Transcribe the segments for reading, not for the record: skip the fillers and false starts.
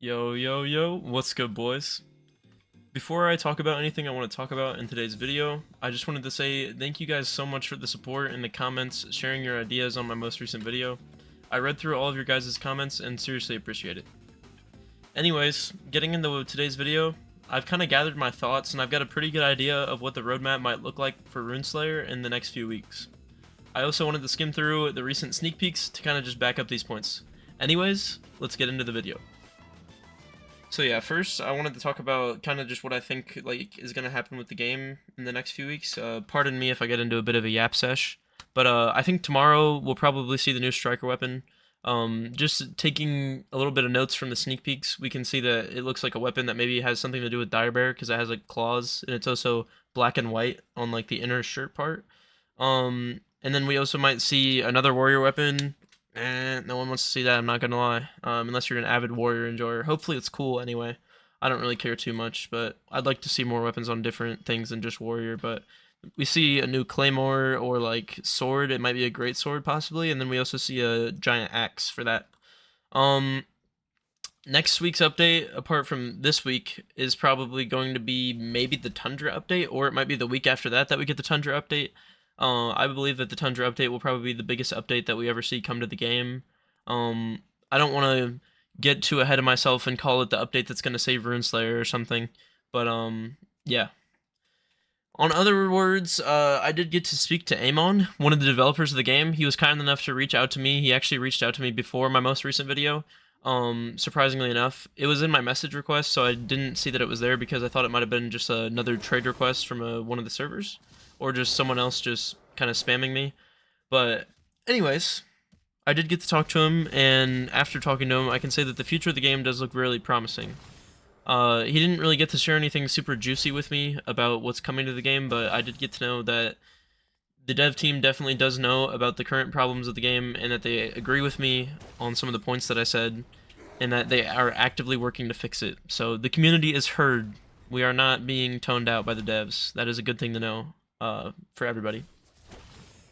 Yo, yo, yo, what's good, boys? Before I talk about anything I want to talk about in today's video, I just wanted to say thank you guys so much for the support in the comments, sharing your ideas on my most recent video. I read through all of your guys' comments and seriously appreciate it. Anyways, getting into today's video, I've kind of gathered my thoughts and I've got a pretty good idea of what the roadmap might look like for Runeslayer in the next few weeks. I also wanted to skim through the recent sneak peeks to kind of just back up these points. Anyways, let's get into the video. So yeah, first I wanted to talk about kind of just what I think like is gonna happen with the game in the next few weeks. Pardon me if I get into a bit of a yap sesh, but I think tomorrow we'll probably see the new striker weapon. Just taking a little bit of notes from the sneak peeks, we can see that it looks like a weapon that maybe has something to do with Dire Bear because it has like claws and it's also black and white on like the inner shirt part. And then we also might see another warrior weapon. No one wants to see that, I'm not gonna lie. Unless you're an avid warrior enjoyer. Hopefully it's cool anyway. I don't really care too much, but I'd like to see more weapons on different things than just warrior, but we see a new claymore or like sword. It might be a great sword possibly, and then we also see a giant axe for that. Um Next week's update, apart from this week, is probably going to be maybe the Tundra update, or it might be the week after that that we get the Tundra update. I believe that the Tundra update will probably be the biggest update that we ever see come to the game. I don't want to get too ahead of myself and call it the update that's going to save Runeslayer or something, but yeah. On other words, I did get to speak to Amon, one of the developers of the game. He was kind enough to reach out to me. He actually reached out to me before my most recent video. Surprisingly enough, it was in my message request, so I didn't see that it was there because I thought it might have been just another trade request from one of the servers, or just someone else just kind of spamming me. But anyways, I did get to talk to him, and after talking to him, I can say that the future of the game does look really promising. He didn't really get to share anything super juicy with me about what's coming to the game, but I did get to know that the dev team definitely does know about the current problems of the game and that they agree with me on some of the points that I said and that they are actively working to fix it. So the community is heard. We are not being toned out by the devs. That is a good thing to know for everybody.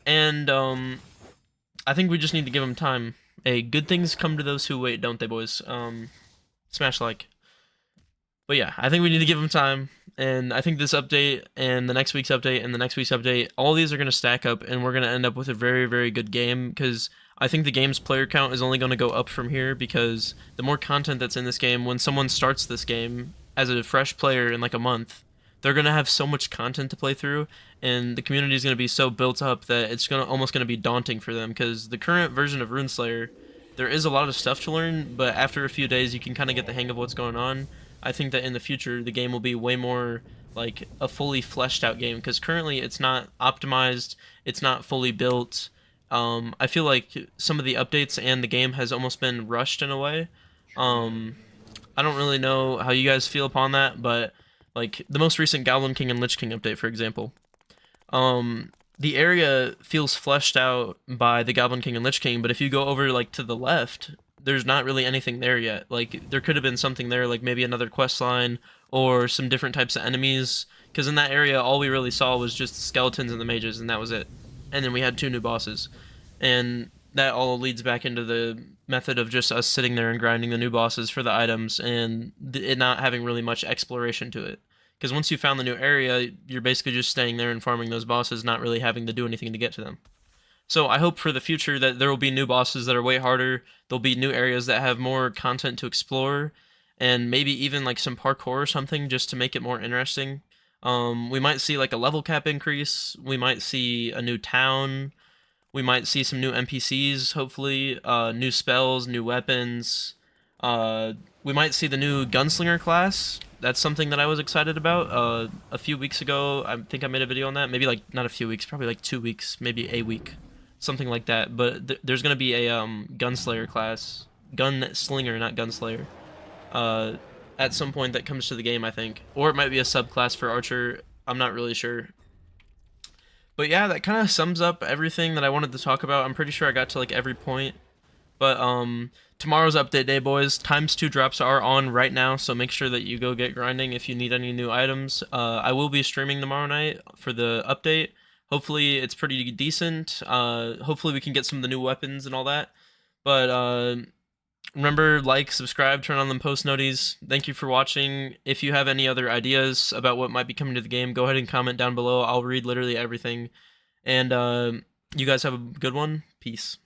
And I think we just need to give them time. Hey, good things come to those who wait, don't they, boys? Smash like. But yeah, I think we need to give them time, and I think this update and the next week's update and the next week's update, all these are going to stack up, and we're going to end up with a very, very good game, because I think the game's player count is only going to go up from here, because the more content that's in this game, when someone starts this game as a fresh player in like a month, they're going to have so much content to play through, and the community is going to be so built up that it's almost going to be daunting for them, because the current version of Runeslayer, there is a lot of stuff to learn, but after a few days you can kind of get the hang of what's going on. I think that in the future the game will be way more like a fully fleshed out game, because currently it's not optimized, it's not fully built. I feel like some of the updates and the game has almost been rushed in a way. Um, I don't really know how you guys feel upon that, but like the most recent Goblin King and Lich King update, for example, the area feels fleshed out by the Goblin King and Lich King, but if you go over like to the left, there's not really anything there yet. Like there could have been something there, like maybe another quest line or some different types of enemies. Because in that area, all we really saw was just the skeletons and the mages, and that was it. And then we had two new bosses, and that all leads back into the method of just us sitting there and grinding the new bosses for the items, and it not having really much exploration to it. Because once you found the new area, you're basically just staying there and farming those bosses, not really having to do anything to get to them. So I hope for the future that there will be new bosses that are way harder. There'll be new areas that have more content to explore, and maybe even like some parkour or something just to make it more interesting. We might see like a level cap increase. We might see a new town. We might see some new NPCs, hopefully. New spells, new weapons. We might see the new gunslinger class. That's something that I was excited about. A few weeks ago, I think I made a video on that. Maybe like not a few weeks, probably like 2 weeks, maybe a week, something like that. But there's gonna be a gunslayer class, gunslinger, not gunslayer. At some point that comes to the game, I think, or it might be a subclass for archer. I'm not really sure. But yeah, that kind of sums up everything that I wanted to talk about. I'm pretty sure I got to like every point. But tomorrow's update day, boys. ×2 drops are on right now, so make sure that you go get grinding if you need any new items. I will be streaming tomorrow night for the update. Hopefully it's pretty decent. Hopefully we can get some of the new weapons and all that. But Remember, like, subscribe, turn on them post noties. Thank you for watching. If you have any other ideas about what might be coming to the game, go ahead and comment down below. I'll read literally everything. And you guys have a good one. Peace.